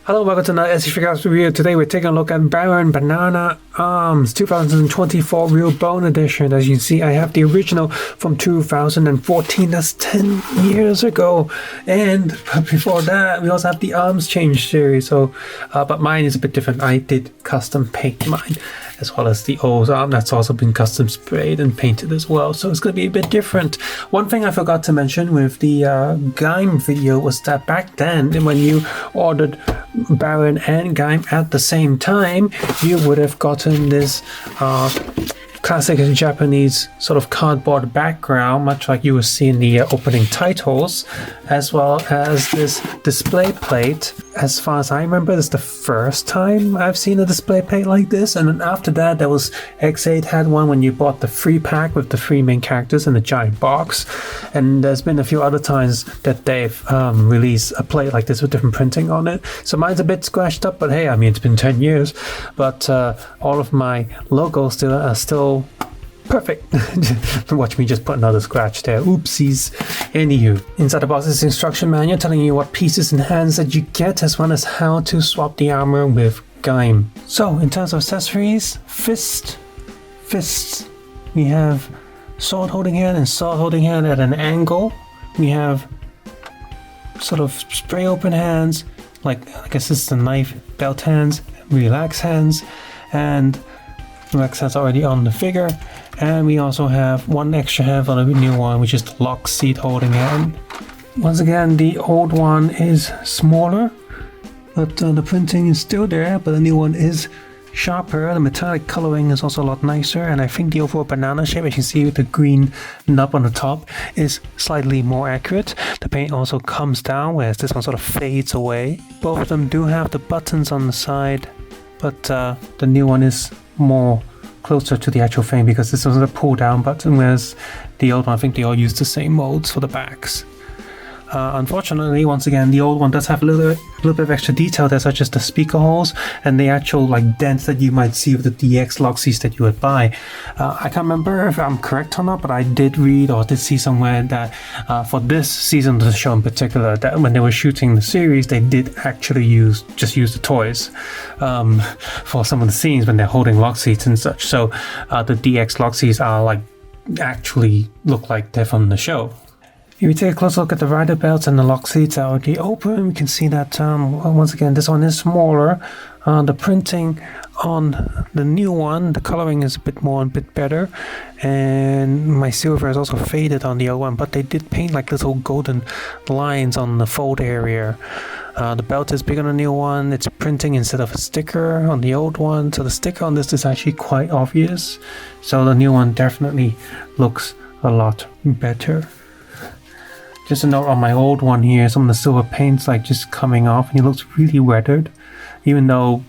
Hello, welcome to another SEIHOU Figuarts review. Today we're taking a look at Baron Banana Arms 2024 Real Bone Edition. As you can see, I have the original from 2014, that's 10 years ago. And before that, we also have the Arms Change series. But mine is a bit different. I did custom paint mine, as well as the old arm that's also been custom sprayed and painted as well. So it's going to be a bit different. One thing I forgot to mention with the Kamen video was that back then, when you ordered Baron and Kamen at the same time, you would have gotten this classic Japanese sort of cardboard background, much like you will see in the opening titles, as well as this display plate. As far as I remember, this is the first time I've seen a display plate like this, and then after that there was X8 had one when you bought the free pack with the 3 main characters in the giant box, and there's been a few other times that they've released a plate like this with different printing on it. So mine's a bit scratched up, but hey, I mean, it's been 10 years, but all of my logos are still perfect. Watch me just put another scratch there. Oopsies. Anywho, inside the box is the instruction manual telling you what pieces and hands that you get, as well as how to swap the armor with Kamen. So, in terms of accessories, fists. We have sword holding hand and sword holding hand at an angle. We have sort of spray open hands, like I guess this is the knife belt hands, relax hands, and relax hands already on the figure. And we also have one extra hand on a new one, which is the lock seat holding hand. Once again, the old one is smaller, but the printing is still there, but the new one is sharper. The metallic coloring is also a lot nicer, and I think the overall banana shape, as you see with the green nub on the top, is slightly more accurate. The paint also comes down, whereas this one sort of fades away. Both of them do have the buttons on the side, but the new one is more closer to the actual frame because this was a pull down button, whereas the old one, I think they all use the same molds for the backs. Unfortunately, once again, the old one does have a little bit of extra detail there, such as the speaker holes and the actual like dents that you might see with the DX lock seats that you would buy. I can't remember if I'm correct or not, but I did read or did see somewhere that for this season of the show in particular, that when they were shooting the series, they did actually use the toys for some of the scenes when they're holding lock seats and such. So the DX lock seats are like actually look like they're from the show. If we take a close look at the rider belts and the lock seats are already open, we can see that once again this one is smaller. The printing on the new one, the coloring is a bit better, and my silver is also faded on the old one, but they did paint like little golden lines on the fold area. The belt is big on the new one. It's printing instead of a sticker on the old one, so the sticker on this is actually quite obvious. So the new one definitely looks a lot better. Just a note on my old one here, some of the silver paint's like just coming off and he looks really weathered, even though,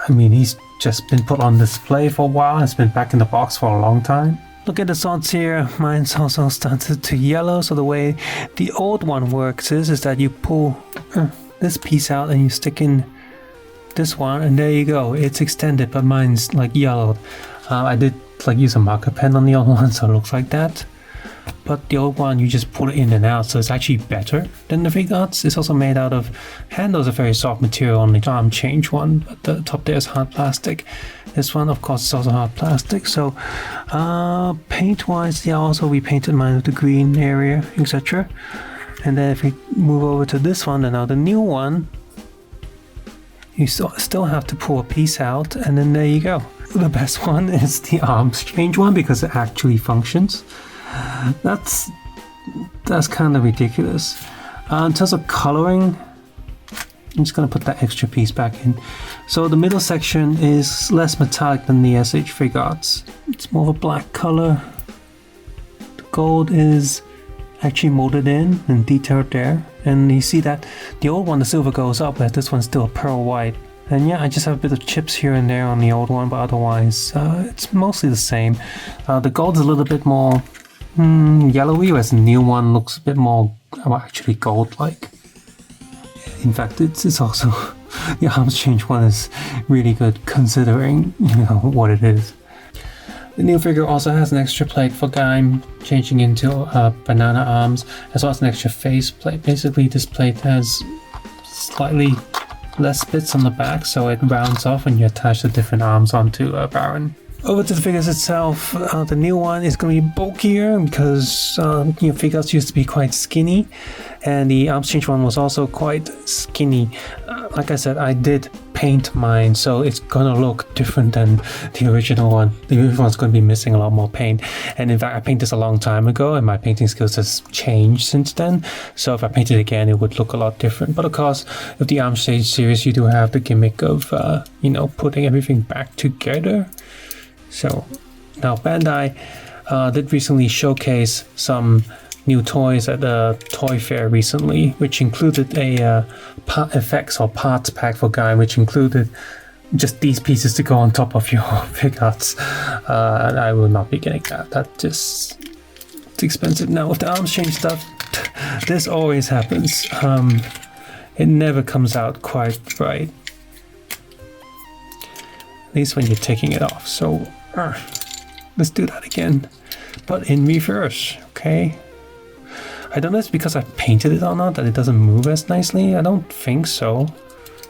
I mean, he's just been put on display for a while. It's been back in the box for a long time. Look at the swords here, mine's also started to yellow. So the way the old one works is that you pull this piece out and you stick in this one, and there you go, it's extended, but mine's like yellowed. I did like use a marker pen on the old one, so it looks like that. But the old one, you just pull it in and out, so it's actually better than the Figuarts. It's also made out of, handles a very soft material on the arm change one, but the top there is hard plastic. This one, of course, is also hard plastic. So paint wise, yeah, also we painted mine with the green area, etc. And then if we move over to this one, and now the new one, you still have to pull a piece out, and then there you go. The best one is the arms change one because it actually functions. That's kind of ridiculous. In terms of coloring, I'm just going to put that extra piece back in. So the middle section is less metallic than the SH Figuarts. It's more of a black color. The gold is actually molded in and detailed there. And you see that the old one, the silver goes up, but this one's still a pearl white. And yeah, I just have a bit of chips here and there on the old one, but otherwise it's mostly the same. The gold's a little bit more yellowy, whereas the new one looks a bit more actually gold-like. In fact, it's also the arms change one is really good considering what it is. The new figure also has an extra plate for Kamen, changing into banana arms, as well as an extra face plate. Basically, this plate has slightly less bits on the back, so it rounds off when you attach the different arms onto Baron. Over to the figures itself, the new one is going to be bulkier because Figuarts used to be quite skinny, and the arms change one was also quite skinny. Like I said, I did paint mine, so it's going to look different than the original one. The original one's going to be missing a lot more paint, and in fact I painted this a long time ago and my painting skills has changed since then, so if I painted it again it would look a lot different. But of course, with the arms change series you do have the gimmick of putting everything back together. So now Bandai did recently showcase some new toys at the toy fair recently, which included a part effects or parts pack for Kamen, which included just these pieces to go on top of your Figuarts. And I will not be getting that. It's expensive. Now with the arms change stuff, this always happens. It never comes out quite right. At least when you're taking it off. So let's do that again, but in reverse. Okay, I don't know if it's because I painted it or not that it doesn't move as nicely. I don't think so.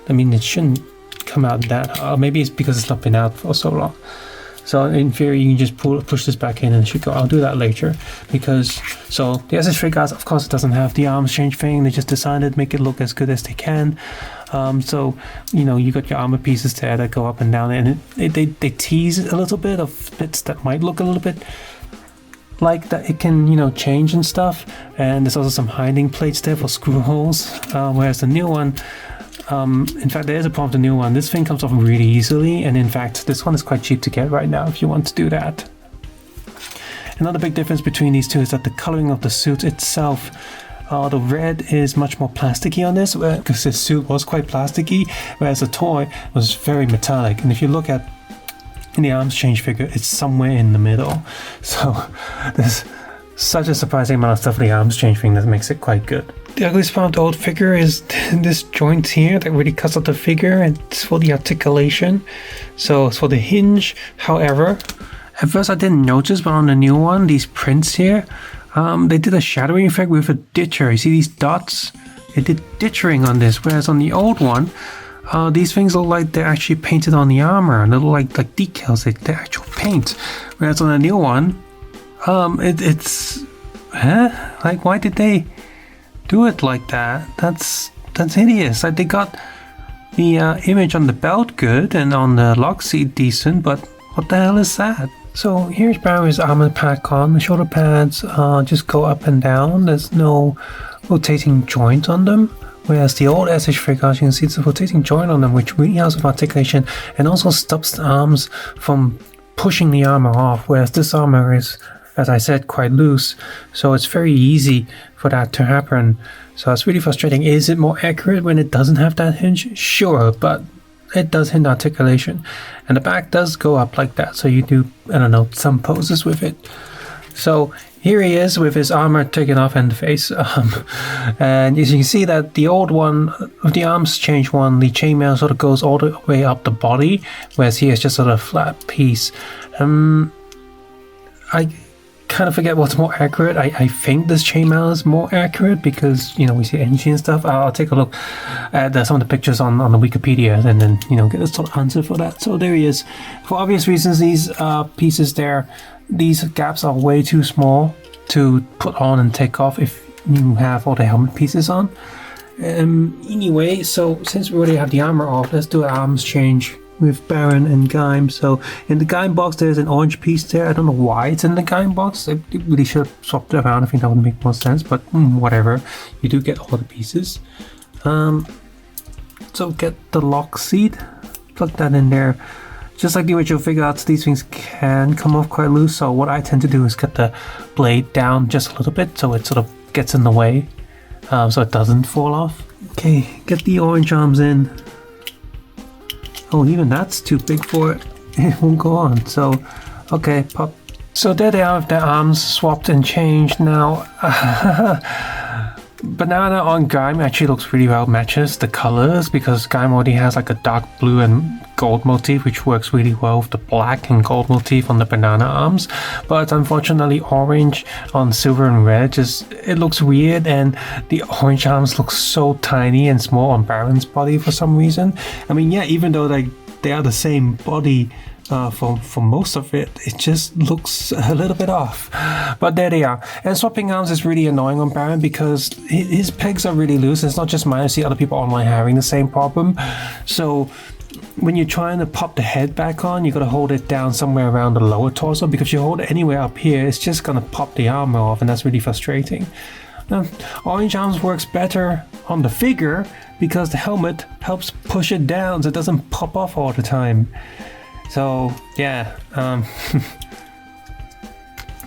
I mean, it shouldn't come out that hard. Maybe it's because it's not been out for so long. So in theory you can just push this back in and it should go. I'll do that later, because so the SS Figuarts, of course, it doesn't have the arms change thing. They just decided to make it look as good as they can. So you got your armor pieces there that go up and down, and they tease a little bit of bits that might look a little bit like that it can change and stuff. And there's also some hiding plates there for screw holes, whereas the new one, in fact there is a problem with the new one. This thing comes off really easily, and in fact this one is quite cheap to get right now if you want to do that. Another big difference between these two is that the coloring of the suit itself, the red is much more plasticky on this, because this suit was quite plasticky, whereas the toy was very metallic. And if you look at in the arms change figure, it's somewhere in the middle. So there's such a surprising amount of stuff for the arms change thing that makes it quite good. The ugliest part of the old figure is this joint here that really cuts out the figure, and it's for the articulation. So it's for the hinge. However, at first I didn't notice, but on the new one, these prints here, they did a shadowing effect with a ditcher. You see these dots? They did ditchering on this, whereas on the old one, these things look like they're actually painted on the armor, and they look like decals. They're actual paint. Whereas on the new one, it's like, why did they do it like that? That's hideous. Like, they got the image on the belt good and on the lock seat decent, but what the hell is that? So here's Barry's armor pack on. The shoulder pads just go up and down. There's no rotating joint on them. Whereas the old SH Figuarts, you can see it's a rotating joint on them, which really helps with articulation and also stops the arms from pushing the armor off. Whereas this armor is, as I said, quite loose, so it's very easy for that to happen. So it's really frustrating. Is it more accurate when it doesn't have that hinge? Sure, but it does hinder articulation, and the back does go up like that, so you do, I don't know, some poses with it. So here he is with his armor taken off and the face, and as you can see that the old one, with the arms change one, the chainmail sort of goes all the way up the body, whereas here it's just sort of a flat piece. I kind of forget what's more accurate. I think this chainmail is more accurate because we see engine and stuff. I'll take a look at some of the pictures on the Wikipedia and then get a sort of answer for that. So there he is. For obvious reasons, these pieces there, these gaps are way too small to put on and take off if you have all the helmet pieces on. Anyway, so since we already have the armor off, let's do an arms change with Baron and Kamen. So in the Kamen box there's an orange piece there. I don't know why it's in the Kamen box. They really should have swapped it around. I think that would make more sense, but whatever. You do get all the pieces. So get the lock seat, plug that in there. Just like the original Figuarts, these things can come off quite loose, so what I tend to do is cut the blade down just a little bit so it sort of gets in the way, so it doesn't fall off. Okay, get the orange arms in. Oh, even that's too big for it. It won't go on. So, okay, pop. So there they are with their arms swapped and changed. Now, Banana on Gaim actually looks really well, matches the colors, because Gaim already has like a dark blue and gold motif, which works really well with the black and gold motif on the banana arms. But unfortunately, orange on silver and red just it looks weird, and the orange arms look so tiny and small on Baron's body for some reason. I mean, yeah, even though they are the same body. For most of it, it just looks a little bit off. But there they are. And swapping arms is really annoying on Baron because his pegs are really loose. It's not just mine. I see other people online having the same problem. So when you're trying to pop the head back on, you got to hold it down somewhere around the lower torso, because if you hold it anywhere up here, it's just going to pop the armor off, and that's really frustrating. Orange arms works better on the figure because the helmet helps push it down so it doesn't pop off all the time. So yeah,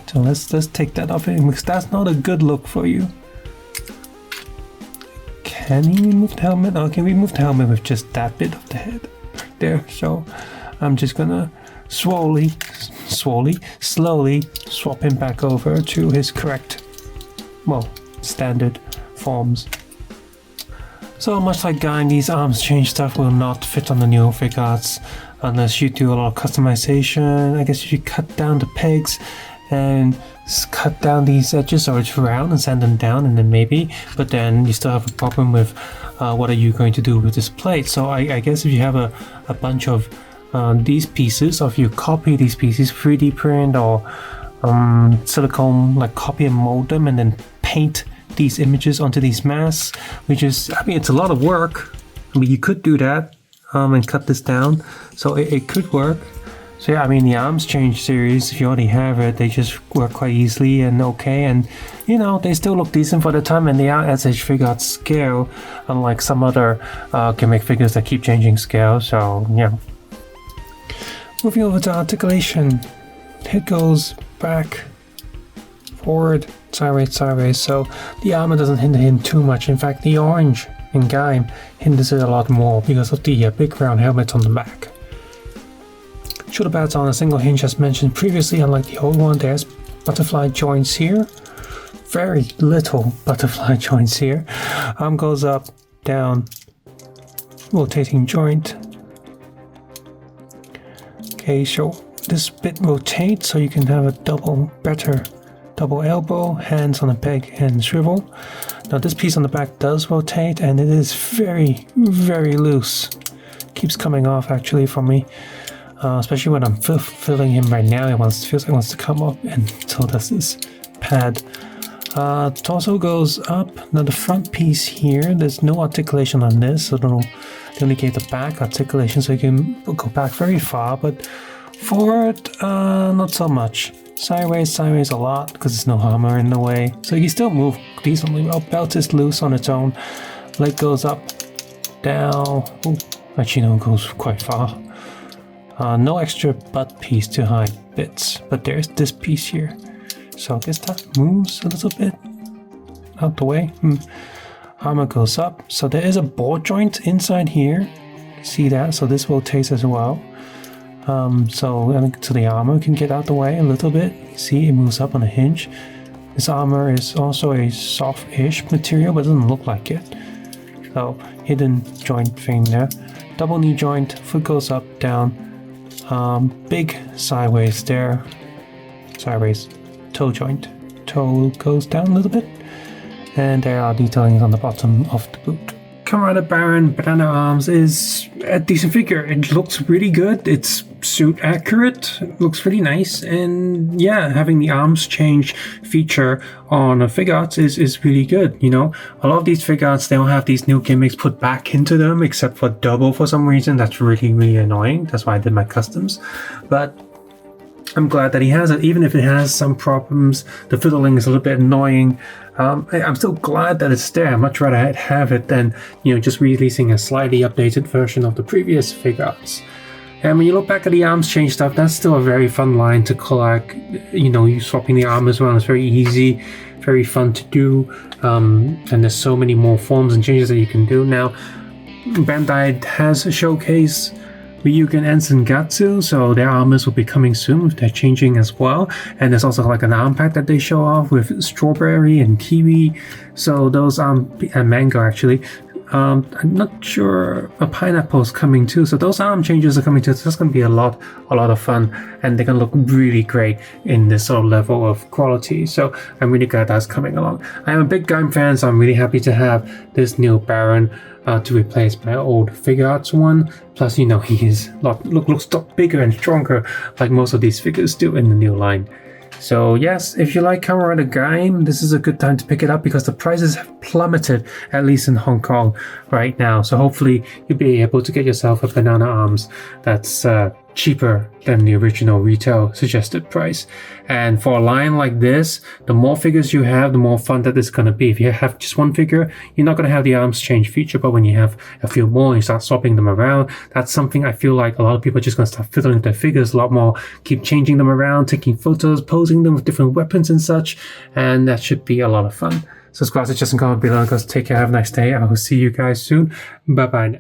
so let's take that off because that's not a good look for you. Can he remove the helmet? Oh, can we remove the helmet with just that bit of the head right there? So I'm just gonna slowly swap him back over to his correct, well, standard forms. So much like Gaim, these arms change stuff will not fit on the new Figuarts unless you do a lot of customization. I guess if you cut down the pegs and cut down these edges, or it's round and sand them down, and then maybe, but then you still have a problem with what are you going to do with this plate. So I guess if you have a bunch of these pieces, or if you copy these pieces, 3D print or silicone, like copy and mold them and then paint these images onto these masks, which is, I mean, it's a lot of work. I mean, you could do that and cut this down, so it could work. So yeah, I mean, the arms change series, if you already have it, they just work quite easily and okay, and you know, they still look decent for the time, and they are SH Figuarts scale, unlike some other gimmick figures that keep changing scale. So yeah. Moving over to articulation, it goes back, forward, sideways, so the armor doesn't hinder him too much. In fact, the orange in Gaim hinders it a lot more because of the big round helmet on the back. Shoulder pads on a single hinge as mentioned previously, unlike the old one. There's butterfly joints here, very little butterfly joints here. Arm goes up, down, rotating joint. Okay, so this bit rotates so you can have a double elbow, hands on a peg and swivel. Now this piece on the back does rotate, and it is very, very loose. Keeps coming off actually for me, especially when I'm filling him right now. It feels like it wants to come up, and so does this pad. Torso goes up. Now the front piece here, there's no articulation on this, so they only gave the back articulation, so you can go back very far, but forward, not so much. Sideways a lot because there's no armor in the way, so you can still move decently well. Belt is loose on its own. Leg goes up, down. Ooh, actually no, it goes quite far. No extra butt piece to hide bits, but there's this piece here. So I guess that moves a little bit out the way. Armor goes up, so there is a ball joint inside here. See that? So this rotates as well. So the armor can get out the way a little bit. See, it moves up on a hinge. This armor is also a soft-ish material, but it doesn't look like it. So hidden joint thing there. Double knee joint, foot goes up, down. Big sideways there. Sideways toe joint. Toe goes down a little bit. And there are detailings on the bottom of the boot. Kamen Rider Baron Banana Arms is a decent figure. It looks really good. It's suit accurate. It looks really nice. And yeah, having the arms change feature on a Figuarts is really good. You know, a lot of these Figuarts, they don't have these new gimmicks put back into them, except for Double for some reason. That's really, really annoying. That's why I did my customs. But I'm glad that he has it, even if it has some problems. The fiddling is a little bit annoying. I'm still glad that it's there. I'd much rather have it than, you know, just releasing a slightly updated version of the previous Figuarts. And when you look back at the arms change stuff, that's still a very fun line to collect. You know, you swapping the arm as well is very easy, very fun to do. And there's so many more forms and changes that you can do. Now, Bandai has a showcase Ryugen and Sengatsu, so their armors will be coming soon. They're changing as well. And there's also like an arm pack that they show off with strawberry and kiwi. So those and mango actually. I'm not sure a pineapple's coming too. So those arm changes are coming too. So that's going to be a lot of fun, and they're going to look really great in this sort of level of quality. So I'm really glad that's coming along. I am a big Gaim fan, so I'm really happy to have this new Baron to replace my old Figuarts one. Plus, you know, he is looks bigger and stronger like most of these figures do in the new line. So yes, if you like Kamen Rider Gaim, this is a good time to pick it up because the prices have plummeted, at least in Hong Kong right now. So hopefully you'll be able to get yourself a Banana Arms that's cheaper than the original retail suggested price. And for a line like this, the more figures you have, the more fun that it's going to be. If you have just one figure, you're not going to have the arms change feature, but when you have a few more, you start swapping them around. That's something I feel like a lot of people are just going to start fiddling with their figures a lot more, keep changing them around, taking photos, posing them with different weapons and such, and that should be a lot of fun. So subscribe to Just and comment below, guys. Take care, have a nice day. I will see you guys soon. Bye bye now.